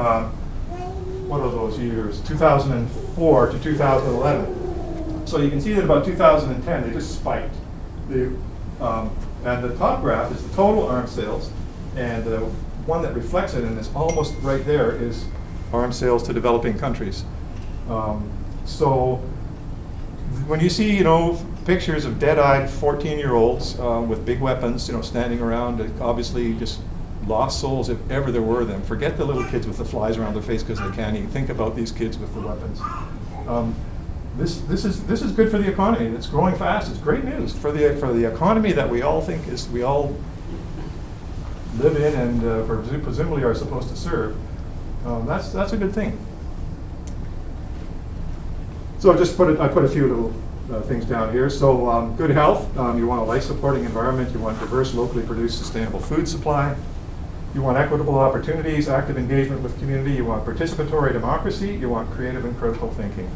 what are those years? 2004 to 2011. So you can see that about 2010 they just spiked. And the top graph is the total arms sales, and the one that reflects it, and is almost right there, is arms sales to developing countries. So when you see, pictures of dead-eyed 14-year-olds with big weapons, standing around, obviously just lost souls if ever there were them. Forget the little kids with the flies around their face because they can't eat. Think about these kids with the weapons. This is good for the economy. It's growing fast. It's great news for the economy that we all live in and presumably are supposed to serve. That's a good thing. So I put a few little things down here. So good health. You want a life-supporting environment. You want diverse, locally produced, sustainable food supply. You want equitable opportunities, active engagement with community. You want participatory democracy. You want creative and critical thinking.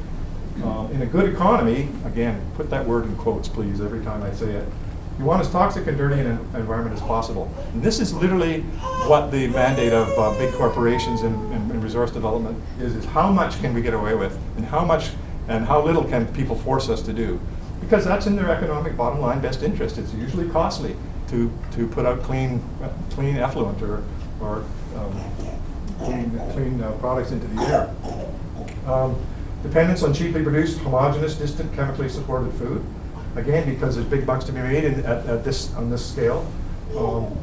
In a good economy, again, put that word in quotes, please, every time I say it. You want as toxic and dirty an environment as possible. And this is literally what the mandate of big corporations and resource development is how much can we get away with, and how little can people force us to do. Because that's in their economic bottom line best interest. It's usually costly to put out clean effluent or clean products into the air. Dependence on cheaply produced, homogeneous, distant, chemically supported food. Again, because there's big bucks to be made on this scale,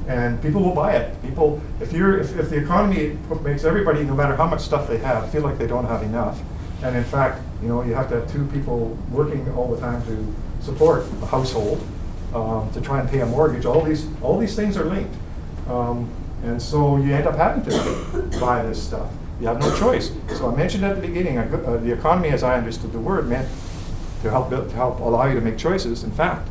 and people will buy it. If the economy makes everybody, no matter how much stuff they have, feel like they don't have enough, and in fact, you have to have 2 people working all the time to support a household, to try and pay a mortgage. All these things are linked, and so you end up having to buy this stuff. You have no choice. So I mentioned at the beginning, the economy, as I understood the word, meant to help allow you to make choices. In fact,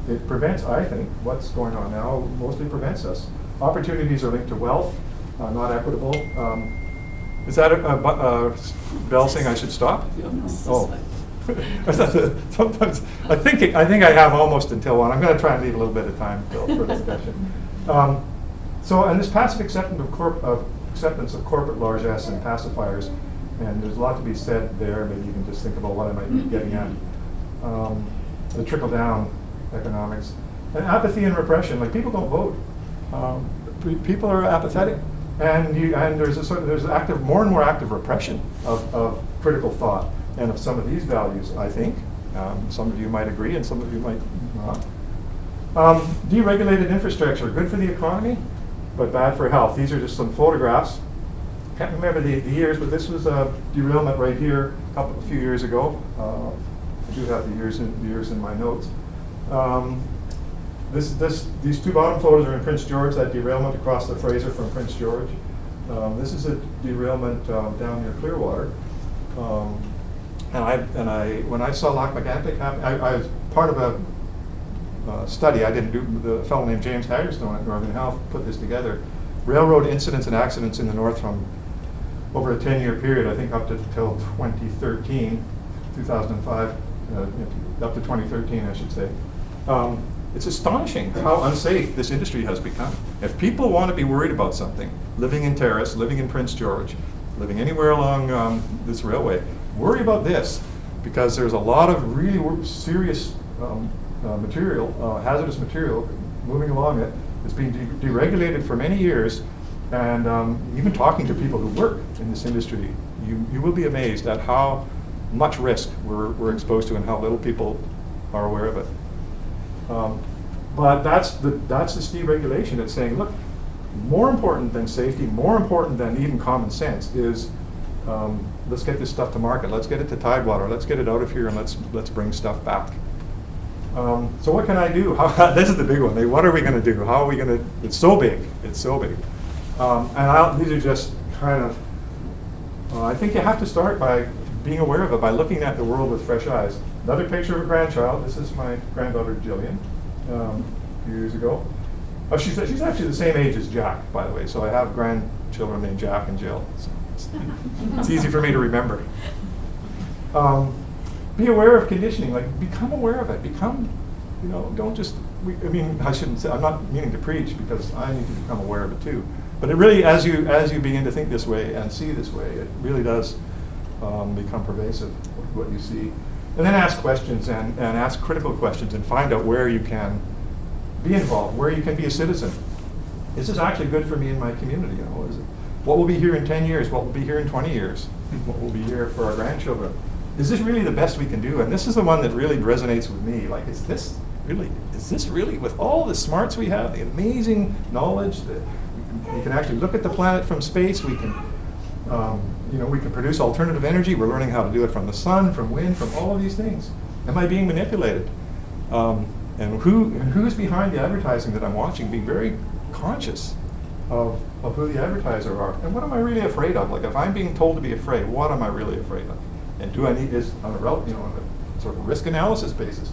it prevents, I think, what's going on now mostly prevents us. Opportunities are linked to wealth, not equitable. Is that a bell saying I should stop? Oh. I think I have almost until 1. I'm going to try and leave a little bit of time for discussion. And this passive acceptance of corporate largesse and pacifiers, and there's a lot to be said there. Maybe you can just think about what I might be getting at. The trickle-down economics. And apathy and repression, like people don't vote. People are apathetic. And there's more and more active repression of critical thought and of some of these values, I think. Some of you might agree and some of you might not. Deregulated infrastructure, good for the economy, but bad for health. These are just some photographs. Can't remember the years, but this was a derailment right here a few years ago. I do have the years in my notes. These two bottom photos are in Prince George, that derailment across the Fraser from Prince George. This is a derailment down near Clearwater. When I saw Lac Megantic happen, I was part of a study I didn't do. The fellow named James Haggerstone at Northern Health put this together. Railroad incidents and accidents in the north from over a 10-year period, I think up to till 2013, 2005, up to 2013, I should say. It's astonishing how unsafe this industry has become. If people want to be worried about something, living in Terrace, living in Prince George, living anywhere along this railway, worry about this, because there's a lot of really serious material, hazardous material moving along it. It's been deregulated for many years, and even talking to people who work in this industry, you will be amazed at how much risk we're exposed to and how little people are aware of it. But that's this deregulation. It's saying, look, more important than safety, more important than even common sense is let's get this stuff to market. Let's get it to Tidewater. Let's get it out of here, and let's bring stuff back. So what can I do? This is the big one. What are we going to do? How are we going to? It's so big. It's so big. These are just kind of. I think you have to start by being aware of it, by looking at the world with fresh eyes. Another picture of a grandchild. This is my granddaughter Jillian, a few years ago. Oh, she's actually the same age as Jack, by the way. So I have grandchildren named Jack and Jill. So it's easy for me to remember. Be aware of conditioning. Like, become aware of it. Don't just. I shouldn't say. I'm not meaning to preach, because I need to become aware of it too. But it really, as you begin to think this way and see this way, it really does become pervasive, what you see. And then ask questions and ask critical questions and find out where you can be involved, where you can be a citizen. Is this actually good for me in my community? What will be here in 10 years? What will be here in 20 years? What will be here for our grandchildren? Is this really the best we can do? And this is the one that really resonates with me. Like, is this really, with all the smarts we have, the amazing knowledge that we can actually look at the planet from space, we can produce alternative energy. We're learning how to do it from the sun, from wind, from all of these things. Am I being manipulated? And who's behind the advertising that I'm watching? Being very conscious of who the advertiser are. And what am I really afraid of? Like, if I'm being told to be afraid, what am I really afraid of? And do I need this on a sort of risk analysis basis?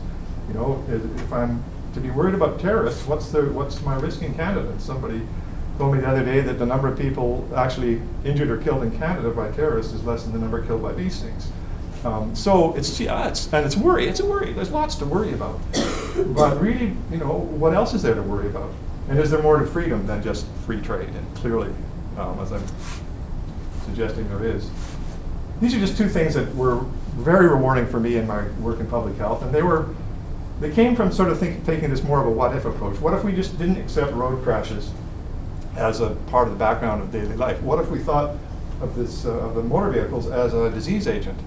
If I'm to be worried about terrorists, what's my risk in Canada? And somebody told me the other day that the number of people actually injured or killed in Canada by terrorists is less than the number killed by these things. So it's worry. It's a worry. There's lots to worry about. But really, what else is there to worry about? And is there more to freedom than just free trade? And clearly, as I'm suggesting, there is. These are just two things that were very rewarding for me in my work in public health, and they came from sort of taking this more of a what-if approach. What if we just didn't accept road crashes as a part of the background of daily life? What if we thought of the motor vehicles as a disease agent?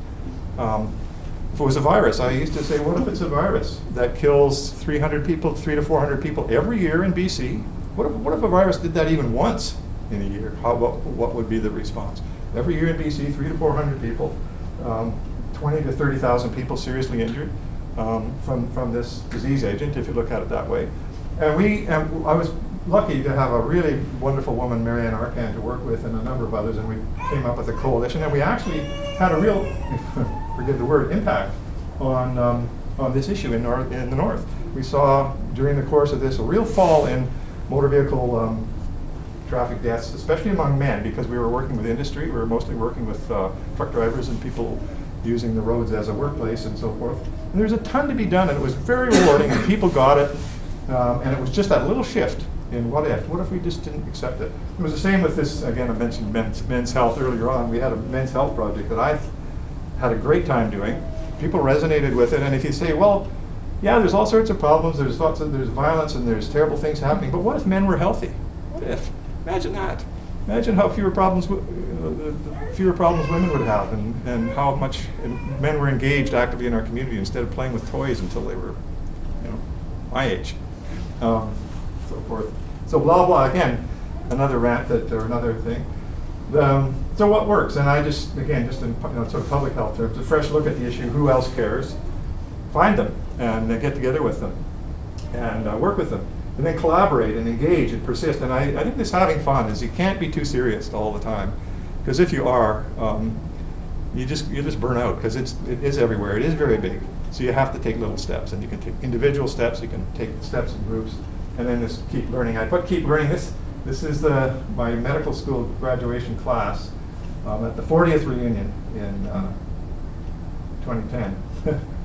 If it was a virus, I used to say, what if it's a virus that kills 300 to 400 people every year in BC? What if a virus did that even once in a year? What would be the response? Every year in BC, 300 to 400 people, 20 to 30,000 people seriously injured from this disease agent, if you look at it that way. And I was lucky to have a really wonderful woman, Marianne Arcan, to work with, and a number of others, and we came up with a coalition, and we actually had a real, forgive the word, impact on this issue in the north. We saw during the course of this a real fall in motor vehicle traffic deaths, especially among men, because we were working with industry. We were mostly working with truck drivers and people using the roads as a workplace and so forth. And there's a ton to be done, and it was very rewarding, and people got it. And it was just that little shift And what if we just didn't accept it? It was the same with this, again, I mentioned men's health earlier on. We had a men's health project that I had a great time doing. People resonated with it, and if you say, well, yeah, there's all sorts of problems, there's violence and there's terrible things happening, but what if men were healthy? What if? Imagine that. Imagine how fewer problems women would have, and how much men were engaged actively in our community instead of playing with toys until they were, my age. So forth. So blah blah, again, another rant or another thing. So what works? And I just in sort of public health terms, a fresh look at the issue, who else cares? Find them and get together with them and work with them. And then collaborate and engage and persist. And I think this having fun is you can't be too serious all the time. Because if you are, you just burn out, because it is everywhere. It is very big. So you have to take little steps, and you can take individual steps, you can take steps in groups, and then just keep learning. I put keep learning. This is my medical school graduation class at the 40th reunion in 2010.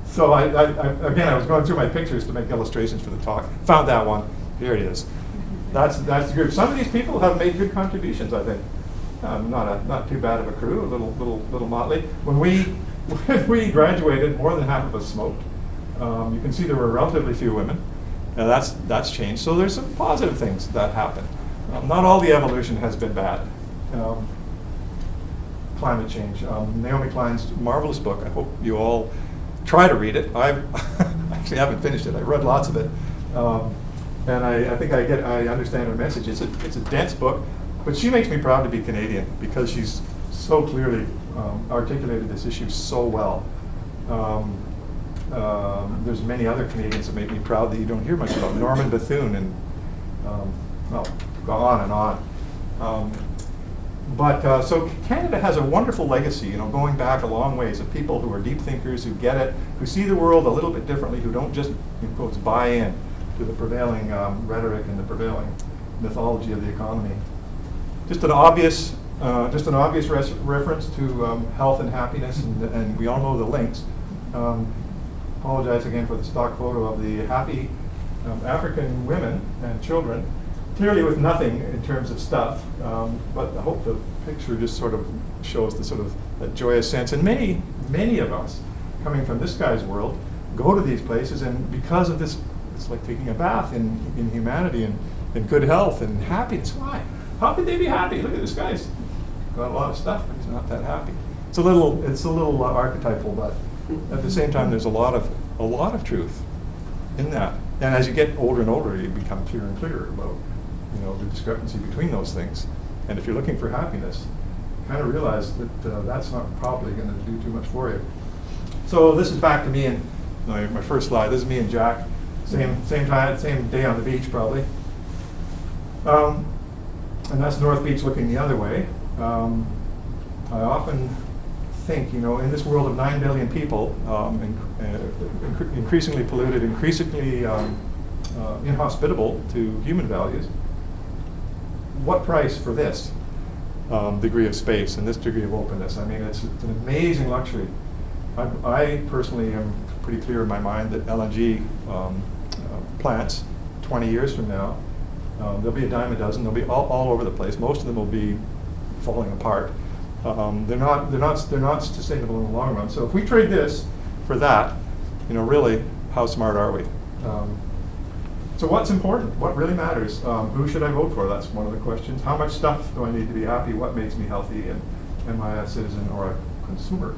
So I was going through my pictures to make illustrations for the talk. Found that one. Here it is. That's the group. Some of these people have made good contributions, I think. Not too bad of a crew, a little motley. When we graduated, more than half of us smoked. You can see there were relatively few women. Now that's changed. So there's some positive things that happen. Not all the evolution has been bad. Climate change. Naomi Klein's marvelous book. I hope you all try to read it. I actually haven't finished it. I read lots of it, and I think I understand her message. It's a dense book, but she makes me proud to be Canadian because she's so clearly articulated this issue so well. There's many other Canadians that make me proud that you don't hear much about. Norman Bethune and go on and on. So Canada has a wonderful legacy, going back a long ways, of people who are deep thinkers, who get it, who see the world a little bit differently, who don't just, in quotes, buy in to the prevailing rhetoric and the prevailing mythology of the economy. Just an obvious reference to health and happiness, and we all know the links. Apologize again for the stock photo of the happy African women and children, clearly with nothing in terms of stuff, but I hope the picture just sort of shows the sort of that joyous sense. And many of us, coming from this guy's world, go to these places, and because of this, it's like taking a bath in humanity and good health and happiness. Why? How could they be happy? Look at this guy's got a lot of stuff, but he's not that happy. It's a little archetypal, but at the same time, there's a lot of truth in that. And as you get older and older, you become clearer and clearer about the discrepancy between those things. And if you're looking for happiness, you kind of realize that that's not probably going to do too much for you. So this is back to me and my first slide. This is me and Jack, same time, same day on the beach probably. And that's North Beach looking the other way. I often think, in this world of 9 billion people, increasingly polluted, increasingly inhospitable to human values, what price for this degree of space and this degree of openness? I mean, it's an amazing luxury. I personally am pretty clear in my mind that LNG plants, 20 years from now, there'll be a dime a dozen. They'll be all over the place. Most of them will be falling apart. They're not sustainable in the long run. So if we trade this for that, really, how smart are we? So what's important? What really matters? Who should I vote for? That's one of the questions. How much stuff do I need to be happy? What makes me healthy? And am I a citizen or a consumer?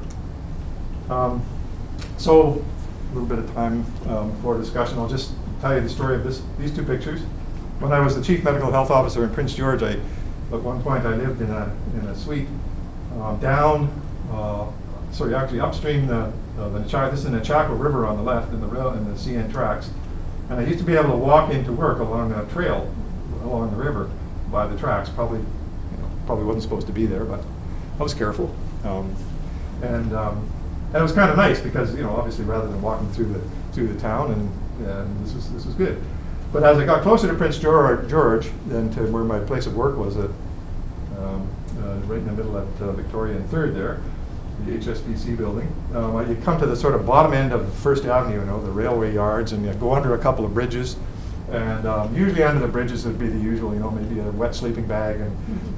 So a little bit of time for discussion. I'll just tell you the story of these two pictures. When I was the chief medical health officer in Prince George, at one point I lived in a suite upstream the this is the Nachaco River on the left and the CN tracks. And I used to be able to walk into work along a trail along the river by the tracks. Probably wasn't supposed to be there, but I was careful. And it was kind of nice because obviously rather than walking through the town, and this was good. But as I got closer to Prince George than to where my place of work was right in the middle at Victoria and 3rd there, the HSBC building, you come to the sort of bottom end of First Avenue, the railway yards, and you go under a couple of bridges, And usually under the bridges would be the usual, maybe a wet sleeping bag and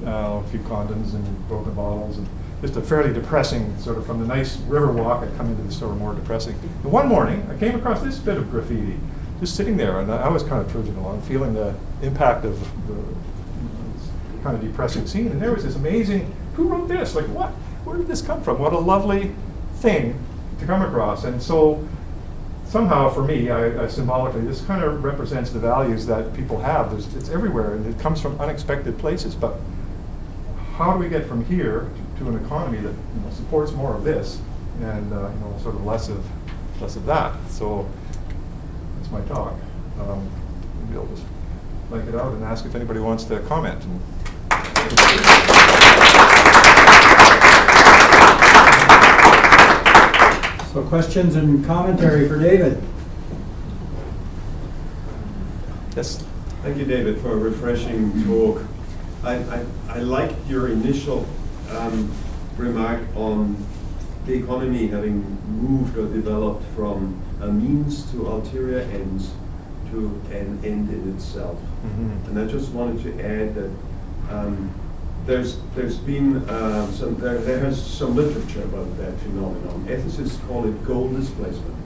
a few condoms and broken bottles, and just a fairly depressing sort of, from the nice river walk, I'd come into the store more depressing. And one morning, I came across this bit of graffiti, just sitting there, and I was kind of trudging along, feeling the impact of the kind of depressing scene. And there was this amazing, who wrote this? Like, what? Where did this come from? What a lovely thing to come across. And so somehow for me, I symbolically, this kind of represents the values that people have. It's everywhere, and it comes from unexpected places. But how do we get from here to an economy that supports more of this, and sort of less of that? So that's my talk. Maybe I'll just blank it out and ask if anybody wants to comment. So questions and commentary for David? Yes. Thank you, David, for a refreshing talk. I liked your initial remark on the economy having moved or developed from a means to ulterior ends to an end in itself. Mm-hmm. And I just wanted to add that there's been there has some literature about that phenomenon. Ethicists call it goal displacement,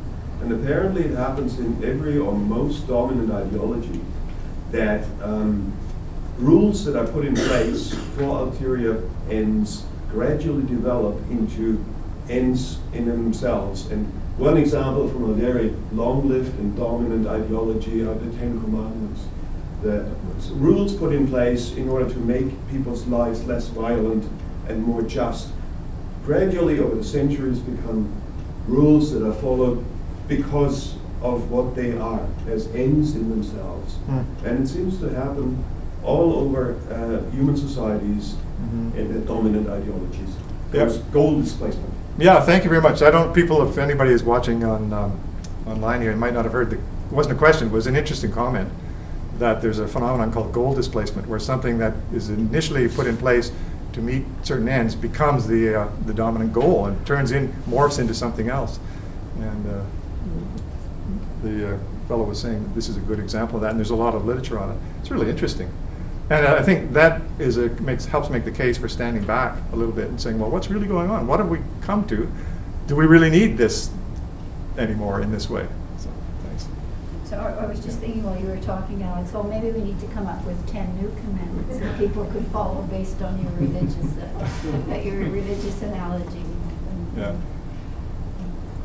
and apparently it happens in every or most dominant ideology that rules that are put in place for ulterior ends gradually develop into ends in themselves. And one example from a very long-lived and dominant ideology are the Ten Commandments. The rules put in place in order to make people's lives less violent and more just gradually over the centuries become rules that are followed because of what they are as ends in themselves. And it seems to happen all over human societies and the dominant ideologies. There's goal displacement. Yeah, thank you very much. People, if anybody is watching on online here, might not have heard, it wasn't a question, it was an interesting comment, that there's a phenomenon called goal displacement, where something that is initially put in place to meet certain ends becomes the dominant goal and morphs into something else. And the fellow was saying this is a good example of that, and there's a lot of literature on it. It's really interesting. And I think that helps make the case for standing back a little bit and saying, well, what's really going on? What have we come to? Do we really need this anymore in this way? So, thanks. So I was just thinking while you were talking, Alex, well, maybe we need to come up with 10 new commandments that people could follow based on your religious analogy. Yeah.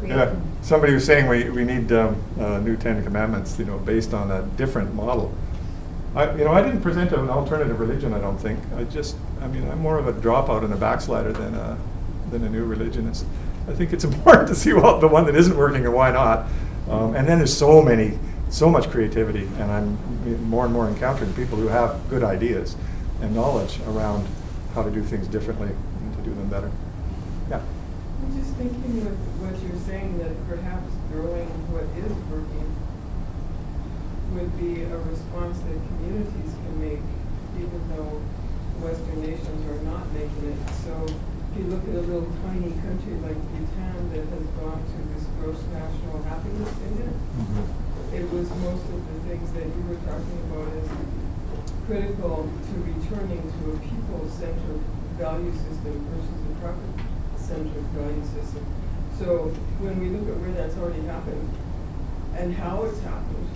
Yeah. Somebody was saying we need new 10 commandments, based on a different model. I didn't present an alternative religion, I don't think. I'm more of a dropout and a backslider than a new religionist. I think it's important to see the one that isn't working and why not. And then there's so much creativity, and I'm more and more encountering people who have good ideas and knowledge around how to do things differently and to do them better. Yeah. I'm just thinking with what you're saying, that perhaps growing what is working would be a response that communities can make, even though Western nations are not making it. So if you look at a little tiny country like Bhutan that has gone to this gross national happiness index, it was most of the things that you were talking about as critical to returning to a people-centered value system versus a profit-centered value system. So when we look at where that's already happened and how it's happened,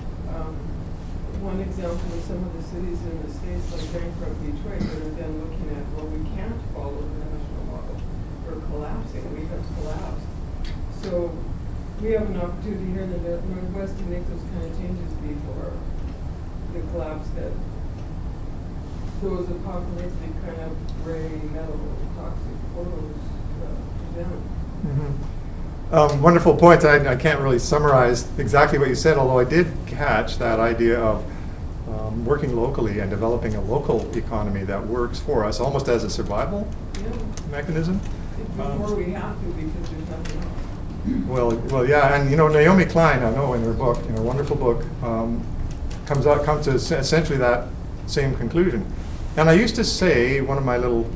one example is some of the cities in the States, like bankrupt Detroit, that are then looking at, well, we can't follow the national model. We're collapsing. We have collapsed. So we have an opportunity here in the Northwest to make those kind of changes before the collapse that those apocalyptic kind of gray metal toxic photos present. Wonderful point. I can't really summarize exactly what you said, although I did catch that idea of working locally and developing a local economy that works for us almost as a survival mechanism. Before we have to, because there's nothing else. Well, yeah, and Naomi Klein, I know in her book, wonderful book, comes to essentially that same conclusion. And I used to say, one of my little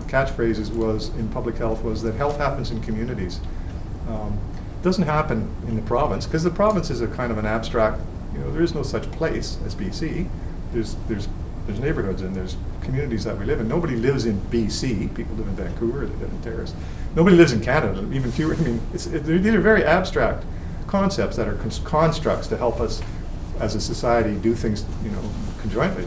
catchphrases was in public health was that health happens in communities. It doesn't happen in the province, because the province is a kind of an abstract You know, there is no such place as BC. There's neighborhoods and there's communities that we live in. Nobody lives in BC. People live in Vancouver, they live in Terrace. Nobody lives in Canada, even fewer. I mean, these are very abstract concepts that are constructs to help us as a society do things, you know, conjointly.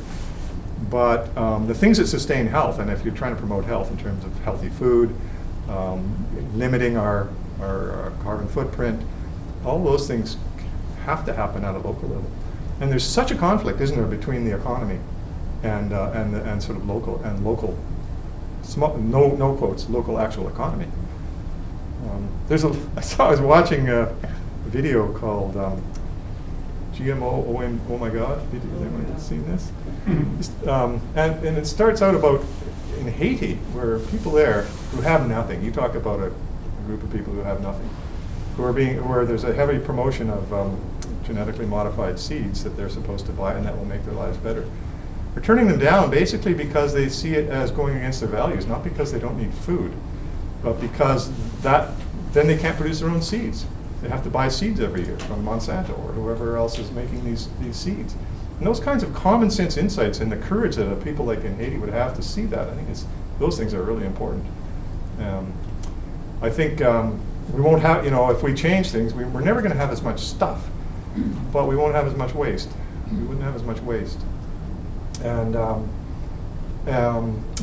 But the things that sustain health, and if you're trying to promote health in terms of healthy food, limiting our carbon footprint, all those things have to happen at a local level. And there's such a conflict, isn't there, between the economy and sort of local, no quotes, local actual economy. I was watching a video called GMO, oh my God, has anyone seen this? And it starts out about in Haiti, where people there who have nothing, you talk about a group of people who have nothing, where there's a heavy promotion of genetically modified seeds that they're supposed to buy and that will make their lives better. They're turning them down basically because they see it as going against their values, not because they don't need food, but because then they can't produce their own seeds. They have to buy seeds every year from Monsanto or whoever else is making these seeds. And those kinds of common sense insights and the courage that people like in Haiti would have to see that, I think those things are really important. I think we won't have, you know, if we change things, we're never going to have as much stuff, but we won't have as much waste. We wouldn't have as much waste. And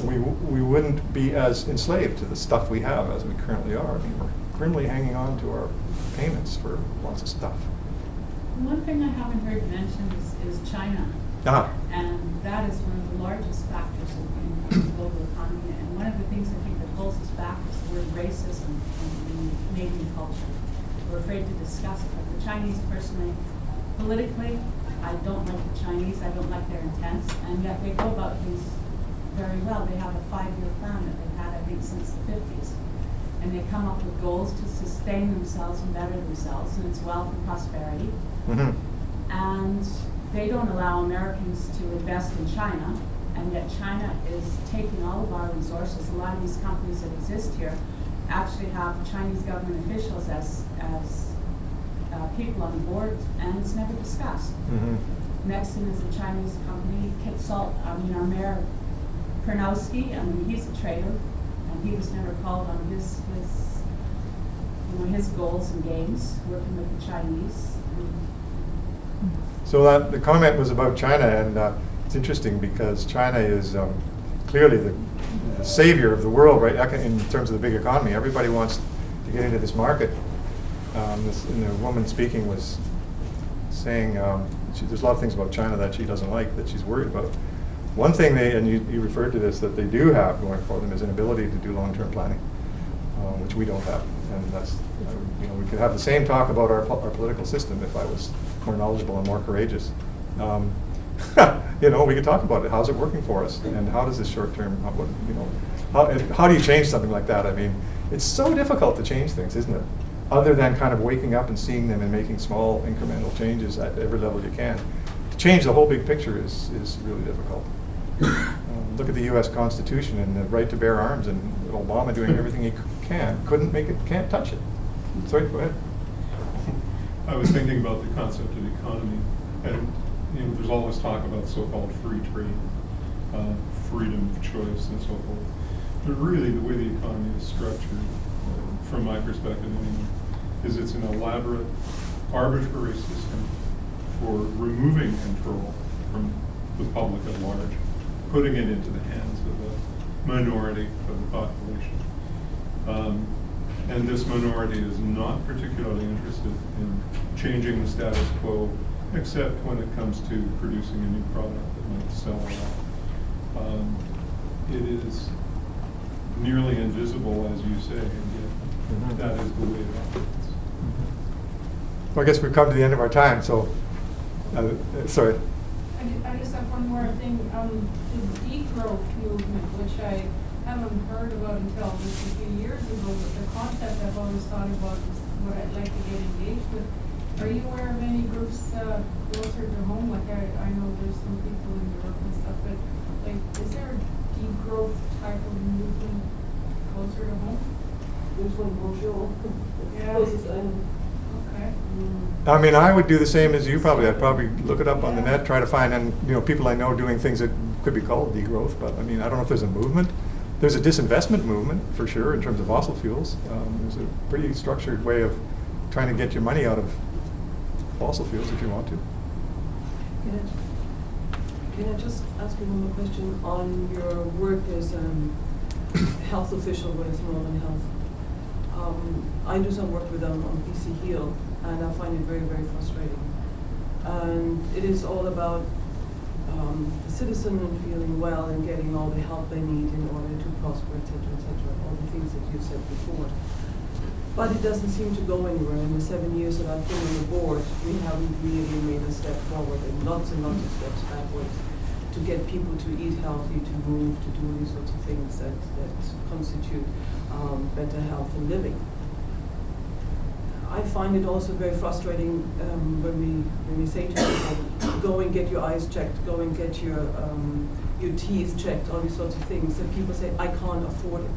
we wouldn't be as enslaved to the stuff we have as we currently are. I mean, we're grimly hanging on to our payments for lots of stuff. One thing I haven't heard mentioned is China. And that is one of the largest factors in the global economy. And one of the things I think that holds us back is the word racism in Canadian culture. We're afraid to discuss it. But the Chinese, personally, politically, I don't like the Chinese. I don't like their intents. And yet they go about things very well. They have a 5-year plan that they've had, I think, since the 50s. And they come up with goals to sustain themselves and better themselves, and it's wealth and prosperity. Mm-hmm. And they don't allow Americans to invest in China, and yet China is taking all of our resources. A lot of these companies that exist here actually have Chinese government officials as people on the board, and it's never discussed. Mm-hmm. Next thing is a Chinese company, our mayor Pernowski, he's a traitor. He was never called on his goals and games, working with the Chinese. So the comment was about China, and it's interesting because China is clearly the savior of the world, right? In terms of the big economy, everybody wants to get into this market. And the woman speaking was saying there's a lot of things about China that she doesn't like, that she's worried about. One thing you referred to this, that they do have going for them is an ability to do long-term planning, which we don't have. And that's, we could have the same talk about our political system if I was more knowledgeable and more courageous. We could talk about it. How's it working for us? And how does this short-term, how do you change something like that? I mean, it's so difficult to change things, isn't it? Other than kind of waking up and seeing them and making small incremental changes at every level you can. To change the whole big picture is really difficult. Look at the U.S. Constitution and the right to bear arms, and Obama doing everything he can't touch it. Sorry, go ahead. I was thinking about the concept of economy, and there's all this talk about so-called free trade, freedom of choice, and so forth. But really, the way the economy is structured, from my perspective anyway, is it's an elaborate, arbitrary system for removing control from the public at large, putting it into the hands of a minority of the population. And this minority is not particularly interested in changing the status quo, except when it comes to producing a new product that might sell a lot. It is nearly invisible, as you say, and yet that is the way it operates. Well, I guess we've come to the end of our time, so, sorry. I just have one more thing. The degrowth movement, which I haven't heard about until just a few years ago, but the concept I've always thought about is what I'd like to get engaged with. Are you aware of any groups closer to home? Like I know there's some people in Europe and stuff, but like, is there a degrowth type of movement closer to home? There's one Montreal. Yeah. Okay. I mean, I would do the same as you probably. I'd probably look it up on the net, try to find, and people I know doing things that could be called degrowth, but I mean, I don't know if there's a movement. There's a disinvestment movement, for sure, in terms of fossil fuels. There's a pretty structured way of trying to get your money out of fossil fuels if you want to. Can I just ask you one more question on your work as health official with Northern Health? I do some work with them on BC Heal, and I find it very, very frustrating. And it is all about the citizen and feeling well and getting all the help they need in order to prosper, et cetera, all the things that you said before. But it doesn't seem to go anywhere. In the 7 years that I've been on the board, we haven't really made a step forward and lots of steps backwards to get people to eat healthy, to move, to do these sorts of things that constitute better health and living. I find it also very frustrating when we say to people, go and get your eyes checked, go and get your teeth checked, all these sorts of things, and people say, I can't afford it.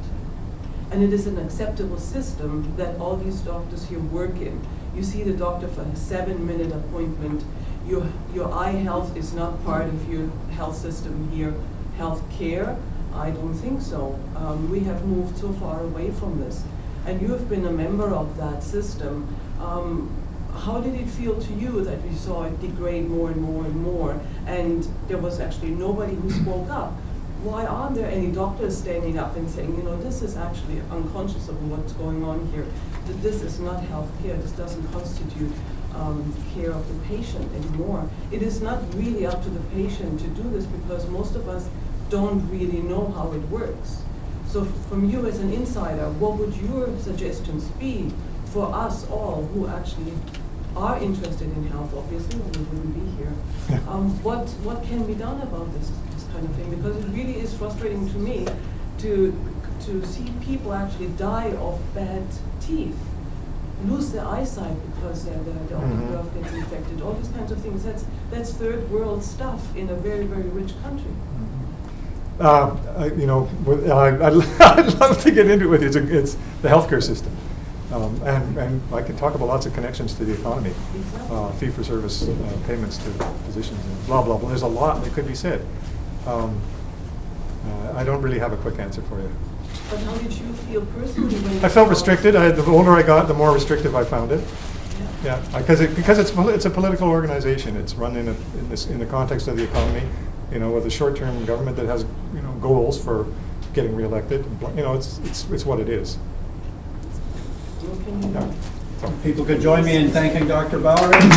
And it is an acceptable system that all these doctors here work in. You see the doctor for a 7-minute appointment. Your eye health is not part of your health system here. Health care? I don't think so. We have moved so far away from this. And you have been a member of that system. How did it feel to you that we saw it degrade more and more and more, and there was actually nobody who spoke up? Why aren't there any doctors standing up and saying, this is actually unconscious of what's going on here, that this is not health care, this doesn't constitute care of the patient anymore. It is not really up to the patient to do this because most of us don't really know how it works. So from you as an insider, what would your suggestions be for us all who actually are interested in health, obviously, or we wouldn't be here? What can be done about this kind of thing? Because it really is frustrating to me to see people actually die of bad teeth, lose their eyesight because their optic nerve gets infected, all these kinds of things. That's third world stuff in a very, very rich country. I'd love to get into it with you. It's the healthcare system. And I can talk about lots of connections to the economy, fee-for-service payments to physicians, and blah, blah, blah. There's a lot that could be said. I don't really have a quick answer for you. But how did you feel personally when I felt restricted. The older I got, the more restrictive I found it. Yeah, because it's a political organization. It's run in the context of the economy, with a short-term government that has goals for getting reelected. It's what it is. Yeah. People could join me in thanking Dr. Bowering.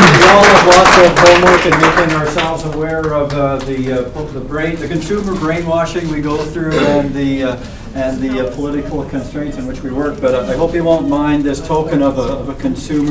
We all have lots of homework in making ourselves aware of the consumer brainwashing we go through and the political constraints in which we work. But I hope you won't mind this token of a consumer.